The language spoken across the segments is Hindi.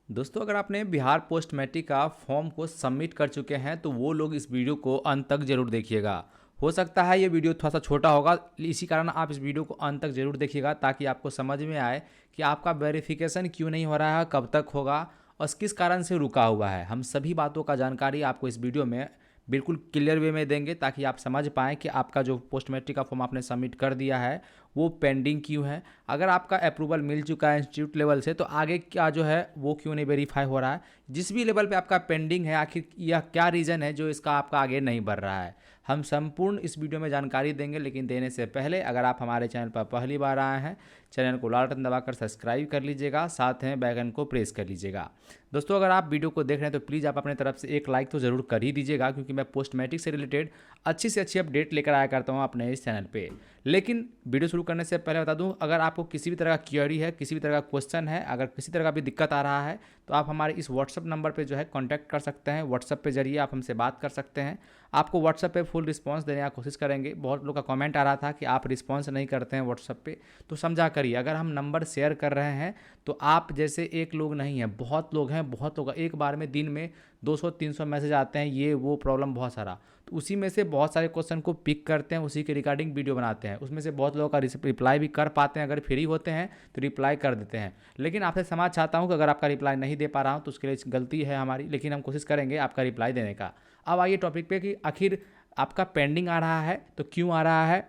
दोस्तों, अगर आपने बिहार पोस्ट मैट्रिक का फॉर्म को सबमिट कर चुके हैं तो वो लोग इस वीडियो को अंत तक जरूर देखिएगा। हो सकता है ये वीडियो थोड़ा सा छोटा होगा, इसी कारण आप इस वीडियो को अंत तक जरूर देखिएगा ताकि आपको समझ में आए कि आपका वेरिफिकेशन क्यों नहीं हो रहा है, कब तक होगा और किस कारण से रुका हुआ है। हम सभी बातों का जानकारी आपको इस वीडियो में बिल्कुल क्लियर वे में देंगे ताकि आप समझ पाएँ कि आपका जो पोस्ट मैट्रिक का फॉर्म आपने सबमिट कर दिया है वो पेंडिंग क्यों है। अगर आपका अप्रूवल मिल चुका है इंस्टीट्यूट लेवल से तो आगे क्या जो है वो क्यों नहीं वेरीफाई हो रहा है। जिस भी लेवल पे आपका पेंडिंग है, आखिर यह क्या रीज़न है जो इसका आपका आगे नहीं बढ़ रहा है, हम संपूर्ण इस वीडियो में जानकारी देंगे। लेकिन देने से पहले अगर आप हमारे चैनल पर पहली बार आए हैं, चैनल को लाल बटन दबाकर सब्सक्राइब कर लीजिएगा, साथ में बेल आइकन को प्रेस कर लीजिएगा। दोस्तों, अगर आप वीडियो को देख रहे हैं तो प्लीज़ आप अपने तरफ से एक लाइक तो ज़रूर कर ही दीजिएगा, क्योंकि मैं पोस्ट मैट्रिक से रिलेटेड अच्छी से अच्छी अपडेट लेकर आया करता हूँ अपने इस चैनल पे। लेकिन वीडियो शुरू करने से पहले बता दूं, अगर आपको किसी भी तरह का क्वेरी है, किसी भी तरह का क्वेश्चन है, अगर किसी तरह का भी दिक्कत आ रहा है तो आप हमारे इस व्हाट्सअप नंबर पे जो है कांटेक्ट कर सकते हैं। व्हाट्सअप पे जरिए आप हमसे बात कर सकते हैं। आपको व्हाट्सअप पे फुल रिस्पांस देने की कोशिश करेंगे। बहुत लोग का कमेंट आ रहा था कि आप रिस्पांस नहीं करते हैं व्हाट्सअप पे, तो समझा करिए। अगर हम नंबर शेयर कर रहे हैं तो आप जैसे एक लोग नहीं हैं, बहुत लोग हैं। बहुत लोग एक बार में दिन में 200-300 मैसेज आते हैं, ये वो प्रॉब्लम बहुत सारा। तो उसी में से बहुत सारे क्वेश्चन को पिक करते हैं, उसी के रिगार्डिंग वीडियो बनाते हैं। उसमें से बहुत लोगों का रिप्लाई भी कर पाते हैं, अगर फ्री होते हैं तो रिप्लाई कर देते हैं। लेकिन आपसे समाज चाहता हूं कि अगर आपका रिप्लाई नहीं दे पा रहा हूं तो उसके लिए गलती है हमारी, लेकिन हम कोशिश करेंगे आपका रिप्लाई देने का। अब आइए टॉपिक पे कि आखिर आपका पेंडिंग आ रहा है तो क्यों आ रहा है,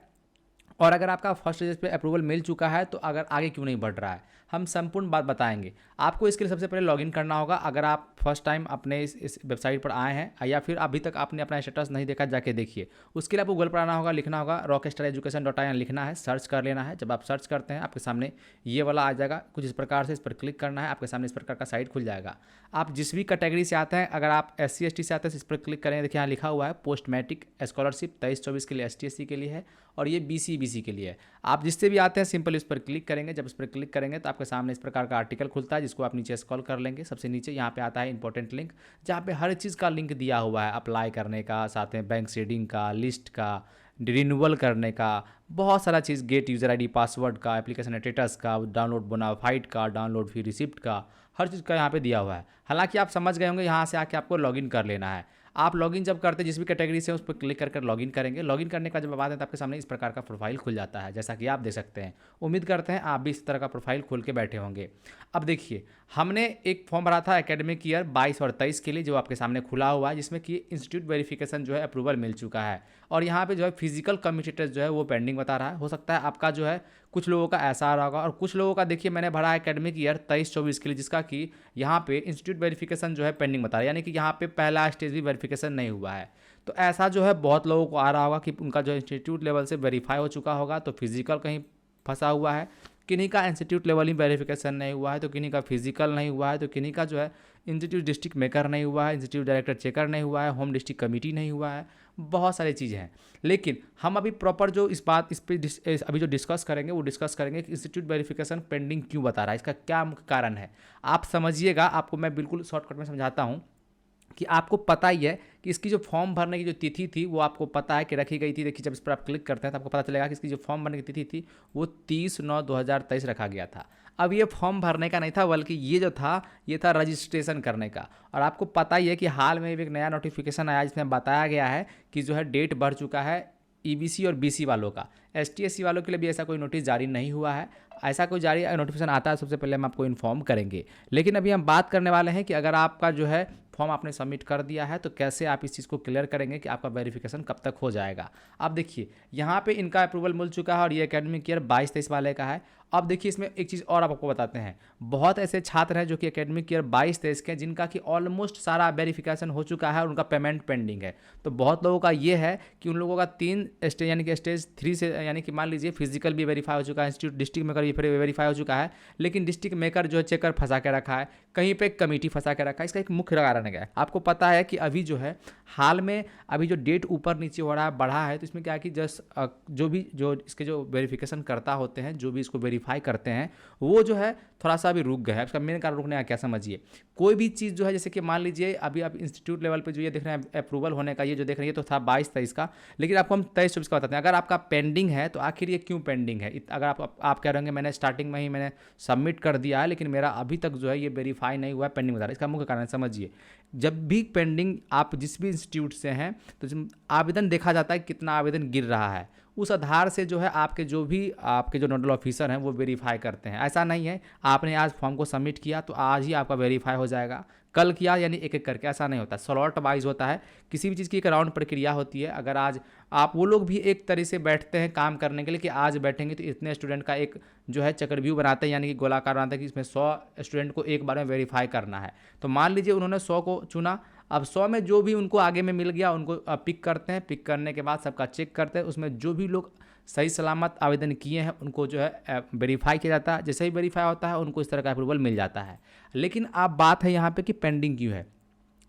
और अगर आपका फर्स्ट स्टेज पे अप्रूवल मिल चुका है तो अगर आगे क्यों नहीं बढ़ रहा है, हम संपूर्ण बात बताएंगे। आपको इसके लिए सबसे पहले लॉगिन करना होगा। अगर आप फर्स्ट टाइम अपने इस वेबसाइट पर आए हैं या फिर अभी तक आपने अपना स्टेटस नहीं देखा, जाके देखिए। उसके लिए आपको गूगल पर आना होगा, लिखना होगा rockstar.education.in लिखना है, सर्च कर लेना है। जब आप सर्च करते हैं आपके सामने ये वाला आ जाएगा कुछ इस प्रकार से, इस पर क्लिक करना है, आपके सामने इस प्रकार का साइट खुल जाएगा। आप जिस भी कैटेगरी से आते हैं, अगर आप SC ST से आते हैं तो इस पर क्लिक करेंगे। देखिए यहाँ लिखा हुआ है पोस्ट मैट्रिक स्कॉलरशिप 23-24 के लिए, ST SC के लिए है, और ये BC के लिए है। आप जिससे भी आते हैं सिंपल इस पर क्लिक करेंगे। जब इस पर क्लिक करेंगे तो आपके सामने इस प्रकार का आर्टिकल खुलता है, जिसको आप नीचे स्क्रॉल कर लेंगे। सबसे नीचे यहाँ पे आता है इंपॉर्टेंट लिंक, जहाँ पे हर चीज़ का लिंक दिया हुआ है, अप्लाई करने का, साथ में बैंक सीडिंग का, लिस्ट का, रिन्यूअल करने का, बहुत सारा चीज़, गेट यूज़र ID पासवर्ड का, एप्लीकेशन स्टेटस का, डाउनलोड बोनाफाइड का, डाउनलोड फी रिसिप्ट का, हर चीज़ का यहाँ पे दिया हुआ है। हालांकि आप समझ गए होंगे, यहाँ से आके आपको लॉगिन कर लेना है। आप लॉगिन जब करते हैं जिस भी कैटेगरी से, उस पर क्लिक कर लॉगिन करेंगे। लॉगिन करने का जब बात है तो आपके सामने इस प्रकार का प्रोफाइल खुल जाता है, जैसा कि आप देख सकते हैं। उम्मीद करते हैं आप भी इस तरह का प्रोफाइल खोल के बैठे होंगे। अब देखिए, हमने एक फॉर्म भरा था एकेडमिक ईयर 22 और 23 के लिए, जो आपके सामने खुला हुआ है, जिसमें कि इंस्टीट्यूट वेरिफिकेशन जो है अप्रूवल मिल चुका है। और यहाँ पे जो है फिजिकल कम्यूटेटर जो है वो पेंडिंग बता रहा है। हो सकता है आपका जो है कुछ लोगों का ऐसा आ रहा होगा, और कुछ लोगों का देखिए मैंने भरा है एकेडमिक ईयर 23-24 के लिए, जिसका कि यहाँ पे इंस्टीट्यूट वेरिफिकेशन जो है पेंडिंग बता रहा है, यानी कि यहाँ पे पहला स्टेज भी वेरिफिकेशन नहीं हुआ है। तो ऐसा जो है बहुत लोगों को आ रहा होगा कि उनका जो इंस्टीट्यूट लेवल से वेरीफाई हो चुका होगा तो फिजिकल कहीं फंसा हुआ है, किन्हीं का इंस्टीट्यूट लेवल ही वेरिफिकेशन नहीं हुआ है, तो किन्हीं का फिजिकल नहीं हुआ है, तो किन्हीं का जो है इंस्टीट्यूट डिस्ट्रिक्ट मेकर नहीं हुआ है, इंस्टीट्यूट डायरेक्टर चेकर नहीं हुआ है, होम डिस्ट्रिक्ट कमेटी नहीं हुआ है, बहुत सारी चीज़ें हैं। लेकिन हम अभी प्रॉपर जो इस बात इस पर अभी जो डिस्कस करेंगे वो डिस्कस करेंगे कि इंस्टीट्यूट वेरिफिकेशन पेंडिंग क्यों बता रहा है, इसका क्या मुख्य कारण है। आप समझिएगा, आपको मैं बिल्कुल शॉर्टकट में समझाता हूँ कि आपको पता ही है कि इसकी जो फॉर्म भरने की जो तिथि थी वो आपको पता है कि रखी गई थी। देखिए जब इस पर आप क्लिक करते हैं तो आपको पता चलेगा कि इसकी जो फॉर्म भरने की तिथि थी वो 30/9/2023 रखा गया था। अब ये फॉर्म भरने का नहीं था, बल्कि ये जो था ये था रजिस्ट्रेशन करने का। और आपको पता ही है कि हाल में एक नया नोटिफिकेशन आया जिसमें बताया गया है कि जो है डेट बढ़ चुका है EBC और BC वालों का। ST SC वालों के लिए भी ऐसा कोई नोटिस जारी नहीं हुआ है। ऐसा कोई जारी नोटिफिकेशन आता है सबसे पहले हम आपको इन्फॉर्म करेंगे। लेकिन अभी हम बात करने वाले हैं कि अगर आपका जो है फॉर्म आपने सबमिट कर दिया है तो कैसे आप इस चीज़ को क्लियर करेंगे कि आपका वेरिफिकेशन कब तक हो जाएगा। अब देखिए यहाँ पे इनका अप्रूवल मिल चुका है और ये एकेडमिक ईयर 22-23 वाले का है। अब देखिए इसमें एक चीज़ और आपको बताते हैं, बहुत ऐसे छात्र हैं जो कि एकेडमिक ईयर 22-23 के, जिनका कि ऑलमोस्ट सारा वेरिफिकेशन हो चुका है और उनका पेमेंट पेंडिंग है। तो बहुत लोगों का ये है कि उन लोगों का 3 स्टेज यानी कि स्टेज 3 से, यानी कि मान लीजिए फिजिकल भी वेरीफाई हो चुका है, इंस्टीट्यूट डिस्ट्रिक्ट मेकर भी वेरीफाई हो चुका है, लेकिन डिस्ट्रिक्ट मेकर जो है चेकर फंसा के रखा है, कहीं पे कमेटी फंसा के रखा है। इसका एक मुख्य कारण है, आपको पता है कि अभी जो है हाल में अभी जो डेट ऊपर नीचे हो रहा है, बढ़ा है, तो इसमें क्या है कि जस्ट जो भी जो इसके जो वेरिफिकेशन करता होते हैं, जो भी इसको वेरीफाई वेरीफाई करते हैं वो जो है थोड़ा सा अभी रुक गया है। इसका मेन कारण रुकने का क्या समझिए, कोई भी चीज़ जो है जैसे कि मान लीजिए अभी आप इंस्टीट्यूट लेवल पे जो ये देख रहे हैं अप्रूवल होने का, ये जो देख रहे हैं ये तो था 22-23 का, लेकिन आपको हम 23-24 का बताते हैं। अगर आपका पेंडिंग है तो आखिर ये क्यों पेंडिंग है? अगर आप कह रहे होंगे मैंने स्टार्टिंग में ही मैंने सबमिट कर दिया है लेकिन मेरा अभी तक जो है ये वेरीफाई नहीं हुआ है, पेंडिंग बता रहा है। इसका मुख्य कारण समझिए, जब भी पेंडिंग आप जिस भी इंस्टीट्यूट से हैं तो आवेदन देखा जाता है कितना आवेदन गिर रहा है, उस आधार से जो है आपके जो नोडल ऑफिसर हैं वो वेरीफाई करते हैं। ऐसा नहीं है आपने आज फॉर्म को सबमिट किया तो आज ही आपका वेरीफाई हो जाएगा, कल किया यानी एक एक करके, ऐसा नहीं होता। स्लॉट वाइज होता है, किसी भी चीज़ की एक राउंड प्रक्रिया होती है। अगर आज आप वो लोग भी एक तरह से बैठते हैं काम करने के लिए कि आज बैठेंगे तो इतने स्टूडेंट का एक जो है चक्रव्यूह बनाते हैं, यानी कि गोलाकार बनाते हैं कि इसमें 100 स्टूडेंट को एक बार में वेरीफाई करना है। तो मान लीजिए उन्होंने 100 को चुना, अब 100 में जो भी उनको आगे में मिल गया उनको पिक करते हैं, पिक करने के बाद सबका चेक करते हैं, उसमें जो भी लोग सही सलामत आवेदन किए हैं उनको जो है वेरीफाई किया जाता है। जैसे ही वेरीफाई होता है उनको इस तरह का अप्रूवल मिल जाता है। लेकिन अब बात है यहाँ पे कि पेंडिंग क्यों है।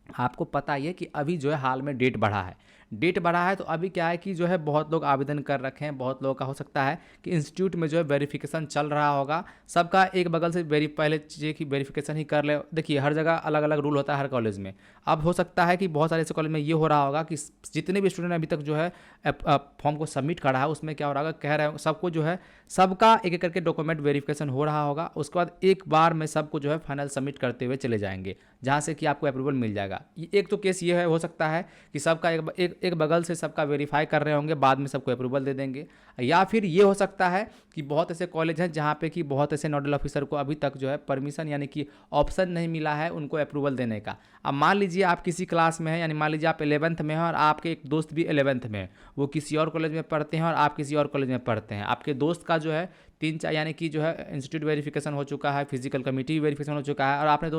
आपको पता ही है कि अभी जो है हाल में डेट बढ़ा है, डेट बढ़ा है तो अभी क्या है कि जो है बहुत लोग आवेदन कर रखे हैं, बहुत लोगों का हो सकता है कि इंस्टीट्यूट में जो है वेरिफिकेशन चल रहा होगा, सबका एक बगल से पहले चीज़ें की वेरिफिकेशन ही कर ले। देखिए हर जगह अलग अलग रूल होता है हर कॉलेज में। अब हो सकता है कि बहुत सारे ऐसे कॉलेज में ये हो रहा होगा कि जितने भी स्टूडेंट अभी तक जो है फॉर्म को सबमिट करा है उसमें क्या हो रहा होगा, कह रहे हैं सबको जो है सबका एक एक करके डॉक्यूमेंट वेरिफिकेशन हो रहा होगा, उसके बाद एक बार में सबको जो है फाइनल सबमिट करते हुए चले जाएंगे जहाँ से कि आपको अप्रूवल मिल जाएगा। एक तो केस ये है, हो सकता है कि सबका एक बगल से सबका वेरीफाई कर रहे होंगे, बाद में सबको अप्रूवल दे देंगे। या फिर ये हो सकता है कि बहुत ऐसे कॉलेज हैं जहाँ पे कि बहुत ऐसे नोडल ऑफिसर को अभी तक जो है परमिशन यानी कि ऑप्शन नहीं मिला है उनको अप्रूवल देने का। अब मान लीजिए आप किसी क्लास में हैं, यानी मान लीजिए आप 11th में हैं और आपके एक दोस्त भी 11th में है, वो किसी और कॉलेज में पढ़ते हैं और आप किसी और कॉलेज में पढ़ते हैं। आपके दोस्त का जो है 3-4 यानी कि जो है इंस्टीट्यूट वेरिफिकेशन हो चुका है, फिजिकल कमिटी वेरिफिकेशन हो चुका है और आपने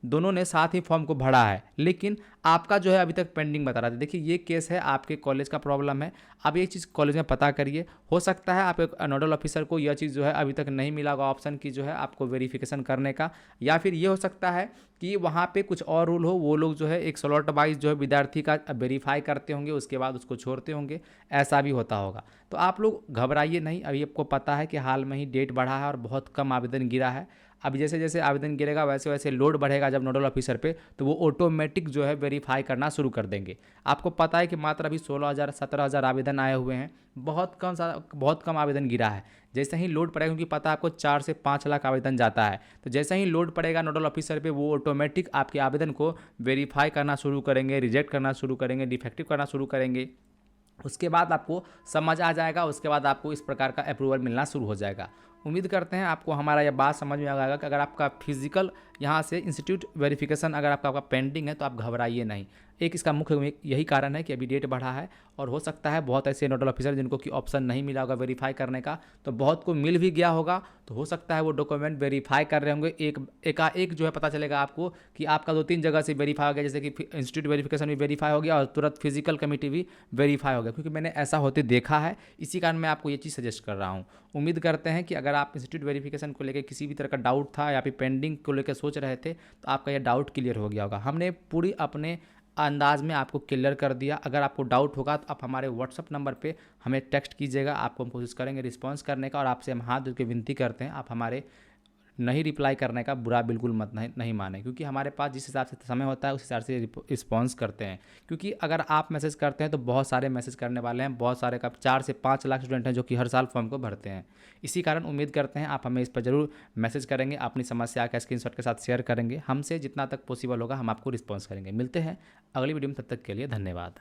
दोनों ने साथ ही फॉर्म को भरा है, लेकिन आपका जो है अभी तक पेंडिंग बता रहा था। देखिए ये केस है, आपके कॉलेज का प्रॉब्लम है। अब ये चीज़ कॉलेज में पता करिए, हो सकता है आप एक नोडल ऑफिसर को यह चीज़ जो है अभी तक नहीं मिला होगा ऑप्शन की जो है आपको वेरिफिकेशन करने का, या फिर ये हो सकता है कि वहाँ पे कुछ और रूल हो, वो लोग जो है एक स्लॉट वाइज जो है विद्यार्थी का वेरीफाई करते होंगे उसके बाद उसको छोड़ते होंगे, ऐसा भी होता होगा। तो आप लोग घबराइए नहीं, अभी आपको पता है कि हाल में ही डेट बढ़ा है और बहुत कम आवेदन गिरा है। अब जैसे जैसे आवेदन गिरेगा वैसे वैसे लोड बढ़ेगा जब नोडल ऑफिसर पे, तो वो ऑटोमेटिक जो है वेरीफाई करना शुरू कर देंगे। आपको पता है कि मात्र अभी 16,000-17,000 आवेदन आए हुए हैं, बहुत कम आवेदन गिरा है। जैसे ही लोड पड़ेगा, क्योंकि पता है आपको 4 से 5 लाख आवेदन जाता है, तो जैसे ही लोड पड़ेगा नोडल ऑफिसर पे वो ऑटोमेटिक आपके आवेदन को वेरीफाई करना शुरू करेंगे, रिजेक्ट करना शुरू करेंगे, डिफेक्टिव करना शुरू करेंगे। उसके बाद आपको समझ आ जाएगा, उसके बाद आपको इस प्रकार का अप्रूवल मिलना शुरू हो जाएगा। उम्मीद करते हैं आपको हमारा यह बात समझ में आ जाएगा कि अगर आपका फिजिकल यहाँ से इंस्टीट्यूट वेरिफिकेशन अगर आपका पेंडिंग है तो आप घबराइए नहीं। एक इसका मुख्य यही कारण है कि अभी डेट बढ़ा है और हो सकता है बहुत ऐसे नोडल ऑफिसर जिनको कि ऑप्शन नहीं मिला होगा वेरीफाई करने का, तो बहुत को मिल भी गया होगा, तो हो सकता है वो डॉक्यूमेंट वेरीफाई कर रहे होंगे। एकाएक जो है पता चलेगा आपको कि आपका 2-3 जगह से वेरीफाई हो गया, जैसे कि इंस्टीट्यूट वेरिफिकेशन भी वेरीफाई हो गया और तुरंत फिजिकल कमेटी भी वेरीफाई हो गया, क्योंकि मैंने ऐसा होते देखा है, इसी कारण मैं आपको ये चीज़ सजेस्ट कर रहा हूँ। उम्मीद करते हैं कि अगर आप इंस्टीट्यूट वेरिफिकेशन को लेकर किसी भी तरह का डाउट था या फिर पेंडिंग को लेकर सोच रहे थे तो आपका यह डाउट क्लियर हो गया होगा। हमने पूरी अपने अंदाज में आपको क्लियर कर दिया। अगर आपको डाउट होगा तो आप हमारे व्हाट्सअप नंबर पे हमें टेक्स्ट कीजिएगा, आपको हम कोशिश करेंगे रिस्पांस करने का, और आपसे हम हाथ जोड़ के विनती करते हैं आप हमारे नहीं रिप्लाई करने का बुरा बिल्कुल मत नहीं माने, क्योंकि हमारे पास जिस हिसाब से समय होता है उस हिसाब से रिस्पॉन्स करते हैं। क्योंकि अगर आप मैसेज करते हैं तो बहुत सारे मैसेज करने वाले हैं, बहुत सारे का 4 से 5 लाख स्टूडेंट हैं जो कि हर साल फॉर्म को भरते हैं। इसी कारण उम्मीद करते हैं आप हमें इस पर ज़रूर मैसेज करेंगे, अपनी समस्या का स्क्रीनशॉट के साथ शेयर करेंगे। हमसे जितना तक पॉसिबल होगा हम आपको रिस्पॉन्स करेंगे। मिलते हैं अगली वीडियो में, तब तक के लिए धन्यवाद।